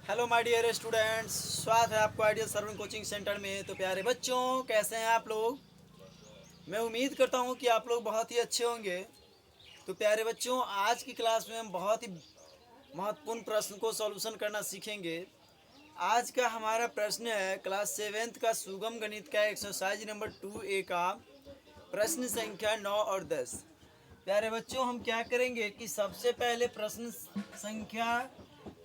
Hello my dear students, स्वागत है आपको आइडियल सर्विंग कोचिंग सेंटर में। तो प्यारे बच्चों, कैसे हैं आप लोग? मैं उम्मीद करता हूं कि आप लोग बहुत ही अच्छे होंगे। तो प्यारे बच्चों, आज की क्लास में हम बहुत ही महत्वपूर्ण प्रश्न को सॉल्यूशन करना सीखेंगे। आज का हमारा प्रश्न है क्लास 7th का सुगम गणित का एक्सरसाइज नंबर 2A का प्रश्न संख्या 9 और 10। प्यारे बच्चों, हम क्या करेंगे कि सबसे पहले प्रश्न संख्या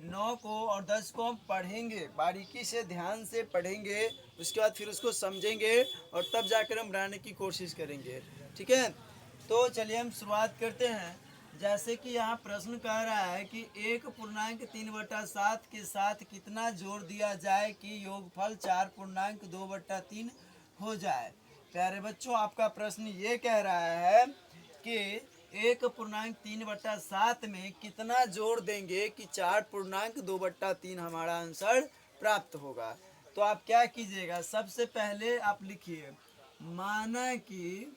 9 को और 10 को हम पढ़ेंगे, बारीकी से ध्यान से पढ़ेंगे। उसके बाद फिर उसको समझेंगे और तब जाकर हम बनाने की कोशिश करेंगे। ठीक है, तो चलिए हम शुरुआत करते हैं। जैसे कि यहाँ प्रश्न कह रहा है कि 1.3/7 के साथ कितना जोड़ दिया जाए कि योगफल 4.2/3 हो जाए। प्यारे बच्चों, आपका प्रश्न ये कह रहा है कि 1.3/7 में कितना जोड़ देंगे कि 4.2/3 हमारा आंसर प्राप्त होगा। तो आप क्या कीजिएगा, सबसे पहले आप लिखिए माना कि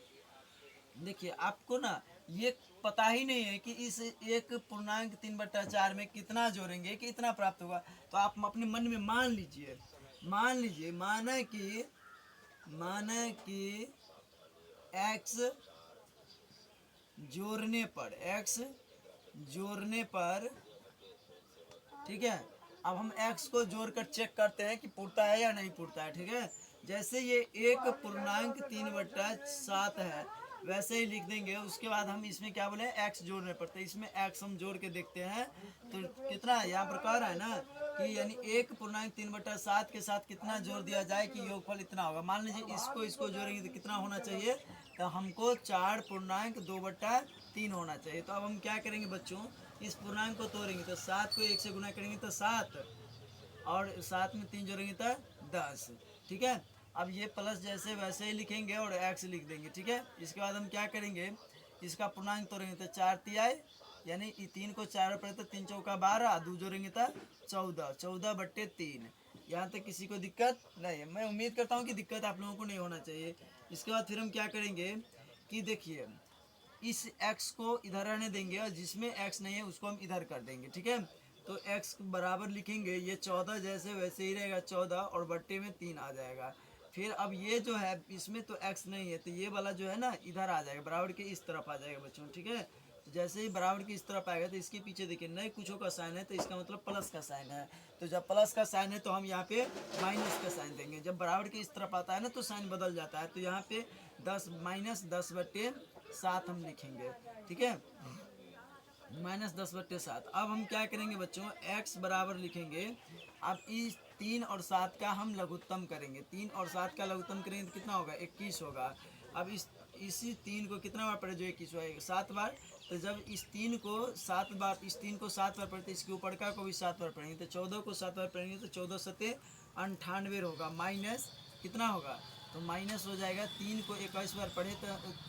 देखिए आपको ना ये पता ही नहीं है कि इस 1.3/4 में कितना जोड़ेंगे कि इतना प्राप्त होगा। तो आप अपने मन में मान लीजिए माना कि एक्स जोड़ने पर ठीक है। अब हम x को जोड़कर चेक करते हैं कि पूरता है या नहीं पूरता है। ठीक है, जैसे ये 1.3/7 है वैसे ही लिख देंगे। उसके बाद हम इसमें क्या बोले, x जोड़ने पर, तो इसमें x हम जोड़ के देखते हैं तो कितना है। यहाँ पर कह रहा है ना कि यानी 1.3/7 के साथ कितना जोड़ दिया जाए कि योगफल इतना होगा। मान लीजिए इसको जोड़ेंगे तो कितना होना चाहिए, तो हमको 4.2/3 होना चाहिए। तो अब हम क्या करेंगे बच्चों, इस पूर्णांक को तोड़ेंगे तो 7 को 1 से गुना करेंगे तो 7, और 7 में 3 जोड़ेंगे तो 10। ठीक है, अब ये प्लस जैसे वैसे ही लिखेंगे और एक्स लिख देंगे। ठीक है, इसके बाद हम क्या करेंगे, इसका पूर्णांक तोड़ेंगे तो 4 तिहाई, यानी 3 को 4 पर तो 3 चौका 12, 2 जोड़ेंगे तो 14, 14/3। यहाँ तक किसी को दिक्कत नहीं है? मैं उम्मीद करता हूँ कि दिक्कत आप लोगों को नहीं होना चाहिए। इसके बाद फिर हम क्या करेंगे कि देखिए इस x को इधर रहने देंगे और जिसमें x नहीं है उसको हम इधर कर देंगे। ठीक है, तो x बराबर लिखेंगे, ये 14 जैसे वैसे ही रहेगा 14, और बट्टे में 3 आ जाएगा। फिर अब ये जो है इसमें तो x नहीं है, तो ये वाला जो है ना इधर आ जाएगा, बराबर के इस तरफ आ जाएगा बच्चों। ठीक है, तो जैसे ही बराबर की इस तरफ आएगा तो इसके पीछे देखिए नए कुछों का साइन है, तो इसका मतलब प्लस का साइन है। तो जब प्लस का साइन है तो हम यहाँ पे माइनस का साइन देंगे। जब बराबर की इस तरफ आता है ना तो साइन बदल जाता है। तो यहाँ पे 10 -10/7 हम लिखेंगे। ठीक है, -10/7। अब हम क्या करेंगे बच्चों, x बराबर लिखेंगे। अब इस 3 और 7 का हम लघुत्तम करेंगे। 3 और 7 का लघुत्तम करेंगे तो कितना होगा, 21 होगा। अब इसी 3 को कितना बार पढ़े, जो 21 हुआ 7 बार। तो जब इस 3 को 7 बार, इस 3 को 7 बार पढ़ते, इसके ऊपर का को भी 7 बार पढ़ेंगे। तो 14 को 7 बार पढ़ेंगे तो 14 सत्ते 98 होगा, माइनस कितना होगा, तो माइनस हो जाएगा। 3 को 21 बार पढ़े तो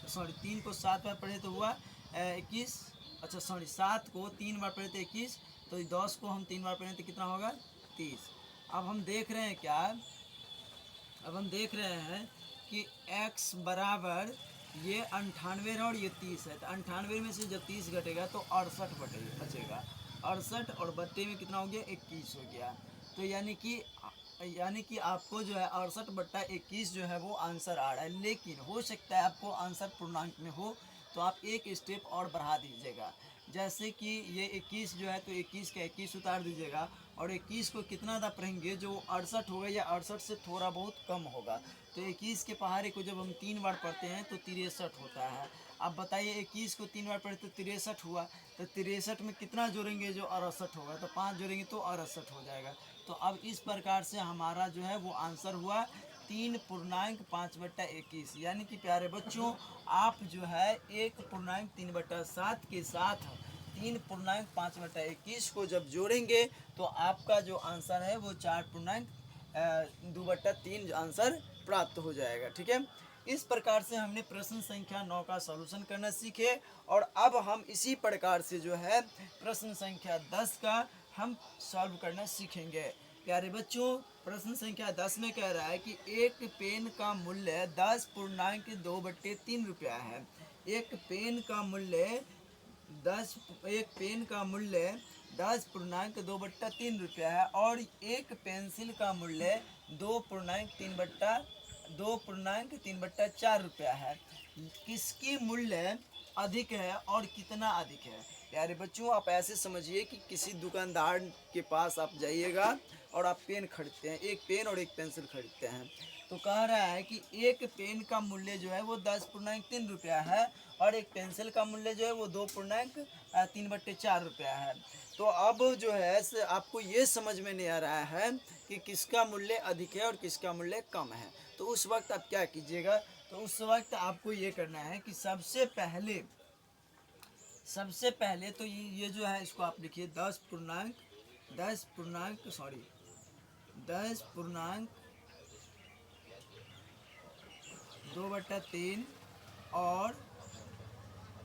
सॉरी 3 को 7 बार पढ़े तो हुआ 21, अच्छा सॉरी 7 को 3 बार पढ़े तो 21, तो 10 को हम 3 बार पढ़े तो कितना होगा, 30। अब हम देख रहे हैं क्या, अब हम देख रहे हैं कि x बराबर ये 98 है और ये 30 है। तो 98 में से जब 30 घटेगा तो 68 बचेगा। 68 और बट्टे में कितना हो गया, 21 हो गया। तो यानी कि आपको जो है 68/21 जो है वो आंसर आ रहा है। लेकिन हो सकता है आपको आंसर पूर्णांक में हो, तो आप एक स्टेप और बढ़ा दीजिएगा। जैसे कि ये 21 जो है तो 21 का 21 उतार दीजिएगा, और 21 को कितना दा पढ़ेंगे, जो 68 होगा या 68 से थोड़ा बहुत कम होगा। तो 21 के पहाड़े को जब हम 3 बार पढ़ते हैं तो 63 होता है। अब बताइए 21 को 3 बार पढ़े तो 63 हुआ, तो 63 में कितना जोड़ेंगे, जो 68 होगा, तो 5 जोड़ेंगे तो 68 हो जाएगा। तो अब इस प्रकार से हमारा जो है वो आंसर हुआ 3.5/21। यानी कि प्यारे बच्चों, आप जो है 1.3/7 के साथ 3.5/21 को जब जोड़ेंगे तो आपका जो आंसर है वो 4.2/3 आंसर प्राप्त हो जाएगा। ठीक है, इस प्रकार से हमने प्रश्न संख्या 9 का सॉल्यूशन करना सीखे। और अब हम इसी प्रकार से जो है प्रश्न संख्या 10 का हम सॉल्व करना सीखेंगे। प्यारे बच्चों, प्रश्न संख्या 10 में कह रहा है कि एक पेन का मूल्य 10.2/3 रुपया है। एक पेन का मूल्य 10 एक पेन का मूल्य 10.2/3 रुपया है और एक पेंसिल का मूल्य 2.3/4 रुपया है। किसकी मूल्य अधिक है और कितना अधिक है? प्यारे बच्चों, आप ऐसे समझिए कि किसी दुकानदार के पास आप जाइएगा और आप पेन खरीदते हैं, एक पेन और एक पेंसिल खरीदते हैं, तो कह रहा है कि एक पेन का मूल्य जो है वो 10.3 रुपया है और एक पेंसिल का मूल्य जो है वो 2.3/4 रुपया है। तो अब जो है आपको ये समझ में नहीं आ रहा है कि किसका मूल्य अधिक है और किसका मूल्य कम है। तो उस वक्त आप क्या कीजिएगा, तो उस वक्त आपको ये करना है कि सबसे पहले तो ये जो है इसको आप लिखिए 10.2/3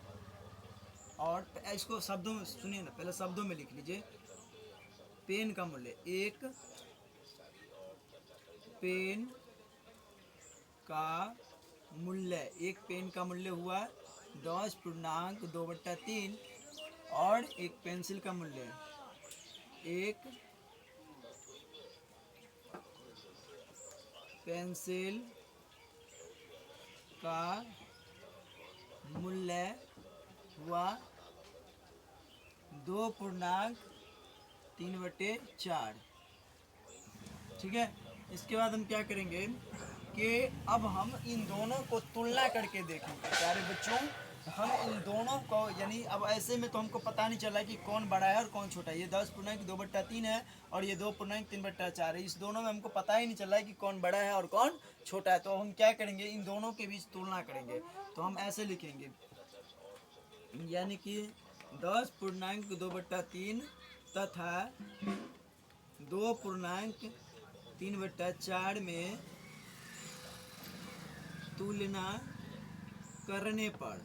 और इसको शब्दों में सुनिए ना, पहले शब्दों में लिख लीजिए। पेन का मूल्य, एक पेन का एक पेन का मूल्य हुआ 10.2/3 और एक पेंसिल का मूल्य, एक पेंसिल का मूल्य हुआ 2.3/4। ठीक है। इसके बाद हम क्या करेंगे कि अब हम इन दोनों को तुलना करके देखेंगे। प्यारे बच्चों, हम इन दोनों को यानी अब ऐसे में तो हमको पता नहीं चला कि कौन बड़ा है और कौन छोटा है। ये 10.2/3 है और ये 2.3/4 है। इस दोनों में हमको पता ही नहीं चला कि कौन बड़ा है और कौन छोटा है। तो हम क्या करेंगे, इन दोनों के बीच तुलना करेंगे। तो हम ऐसे लिखेंगे, यानी कि 10.2/3 तथा 2.3/4 में तुलना करने पर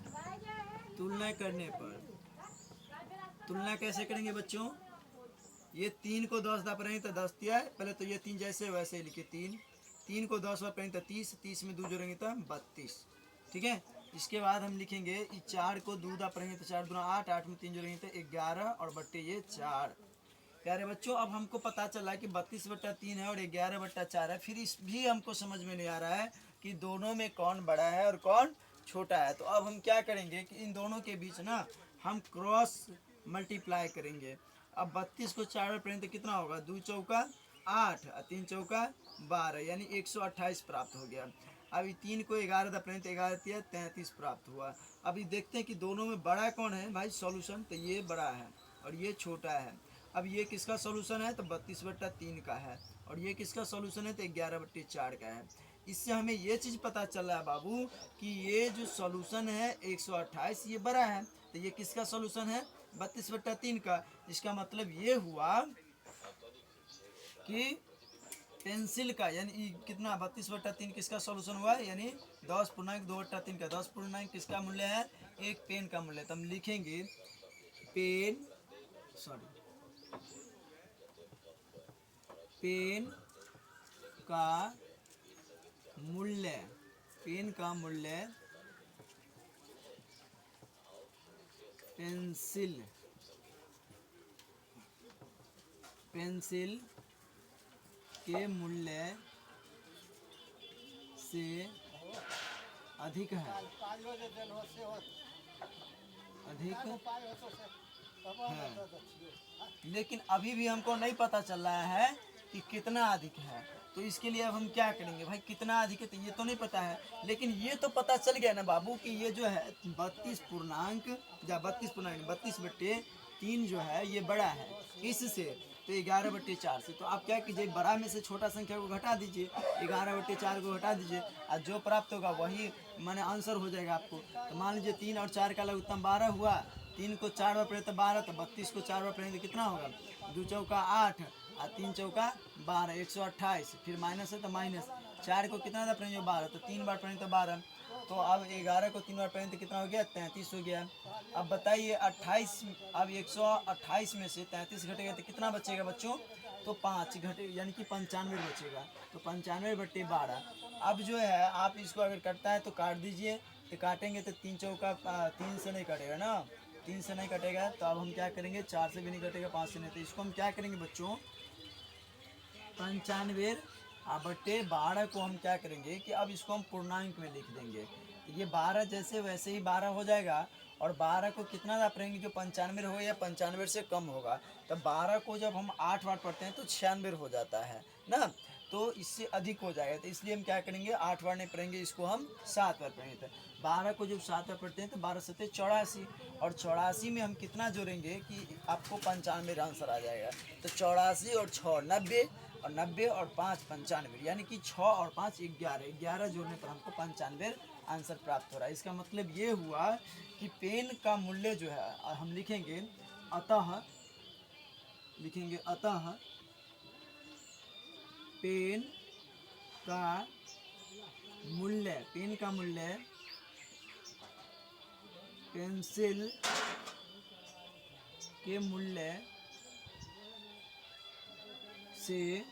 तुलना कैसे करेंगे बच्चों? ये 3 को 10 बार पढ़ेंगे तो 10 दिया है। पहले तो ये 3 जैसे वैसे ही लिखे, 3 को 10 बार पढ़ेंगे तो 30 में 2 जोड़ेंगे तो 32। ठीक है। इसके बाद हम लिखेंगे 4 को 2 बार पढ़ेंगे तो 4 दूना 8, 8 में 3 जोड़ेंगे तो 11 और बट्टे ये 4। प्यारे बच्चों, अब हमको पता चला कि 32/3 है और 11/4 है। फिर इस भी हमको समझ में नहीं आ रहा है कि दोनों में कौन बड़ा है और कौन छोटा है। तो अब हम क्या करेंगे कि इन दोनों के बीच ना हम क्रॉस मल्टीप्लाई करेंगे। अब 32 को 4 बार पढ़ेंगे तो कितना होगा, 2 चौका 8 और 3 चौका 12, यानी 128 प्राप्त हो गया। अभी 3 को 11 बार पढ़ेंगे तो 11 33 प्राप्त हुआ। अभी देखते हैं कि दोनों में बड़ा कौन है भाई। सॉल्यूशन तो ये बड़ा है और ये छोटा है। अब ये किसका सॉल्यूशन है, तो 32/3 का है और ये किसका सॉल्यूशन है, तो 11/4 का है। इससे हमें ये चीज़ पता चल रहा है बाबू कि ये जो सॉल्यूशन है 128 ये बड़ा है। तो ये किसका सॉल्यूशन है, 32/3 का। इसका मतलब ये हुआ कि पेंसिल का, यानी कितना 32/3 किसका सॉल्यूशन हुआ, यानी 10.2/3 का। 10 किसका मूल्य है, एक पेन का मूल्य। तो हम लिखेंगे पेन का मूल्य पेंसिल के मूल्य से अधिक है। लेकिन अभी भी हमको नहीं पता चल रहा है कि कितना अधिक है। तो इसके लिए अब हम क्या करेंगे भाई, कितना अधिक है तो ये तो नहीं पता है, लेकिन ये तो पता चल गया ना बाबू कि ये जो है 32/3 जो है ये बड़ा है। इससे तो 11/4 से। तो आप क्या कीजिए, बड़ा में से छोटा संख्या को घटा दीजिए, 11/4 को घटा दीजिए और जो प्राप्त होगा वही माने आंसर हो जाएगा आपको। तो मान लीजिए 3 और 4 का लघुत्तम 12 हुआ। 3 को 4 बार पढ़े तो 12, तो 32 को 4 बार पढ़ेंगे तो कितना होगा, 2 चौका 8 और 3 चौका 12, 128। फिर माइनस है तो माइनस, 4 को कितना बार पढ़ेंगे 12, तो 3 बार पढ़ेंगे तो 12। तो अब 11 को 3 बार पढ़ेंगे तो कितना हो गया, 33 हो गया। अब बताइए 28, अब 128 में से 33 घटेगा तो कितना बचेगा बच्चों, तो 5 घटे यानी कि 95 बचेगा। तो 95/12। अब जो है आप इसको अगर कटता है तो काट दीजिए। तो काटेंगे तो 3 चौका 3 से नहीं कटेगा ना, 3 से नहीं कटेगा तो अब हम क्या करेंगे, 4 से भी नहीं कटेगा, 5 से नहीं, तो इसको हम क्या करेंगे बच्चों, 95 बटे 12 को हम क्या करेंगे कि अब इसको हम पूर्णांक में लिख देंगे। तो ये 12 जैसे वैसे ही 12 हो जाएगा, और 12 को कितना आप पढ़ेंगे, जो 95 हो या 95 से कम होगा। तो 12 को जब हम 8 बार पढ़ते हैं तो 96 हो जाता है ना, तो इससे अधिक हो जाएगा। तो इसलिए हम क्या करेंगे, 8 बार नहीं पढ़ेंगे, इसको हम 7 बार पढ़ेंगे। तो 12 को जब 7 बार पढ़ते हैं तो 12 सत्ते 84, और 84 में हम कितना जोड़ेंगे कि आपको 95 आंसर आ जाएगा। तो 84 और 6 90, और 90 और 5 95, यानी कि 6 और 5 11, 11 जोड़ने पर हमको 95 आंसर प्राप्त हो रहा है। इसका मतलब ये हुआ कि पेन का मूल्य जो है हम लिखेंगे अतः पेन का मूल्य पेंसिल के मूल्य से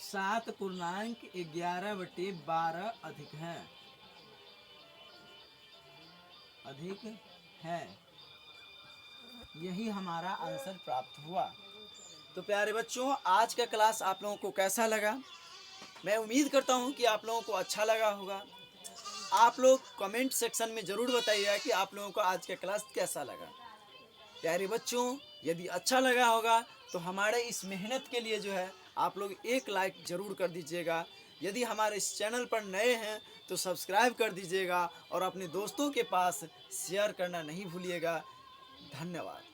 7.11/12 अधिक है। यही हमारा आंसर प्राप्त हुआ। तो प्यारे बच्चों, आज का क्लास आप लोगों को कैसा लगा? मैं उम्मीद करता हूँ कि आप लोगों को अच्छा लगा होगा। आप लोग कमेंट सेक्शन में ज़रूर बताइएगा कि आप लोगों को आज का क्लास कैसा लगा। प्यारे बच्चों, यदि अच्छा लगा होगा तो हमारे इस मेहनत के लिए जो है आप लोग एक लाइक ज़रूर कर दीजिएगा। यदि हमारे इस चैनल पर नए हैं तो सब्सक्राइब कर दीजिएगा, और अपने दोस्तों के पास शेयर करना नहीं भूलिएगा। धन्यवाद।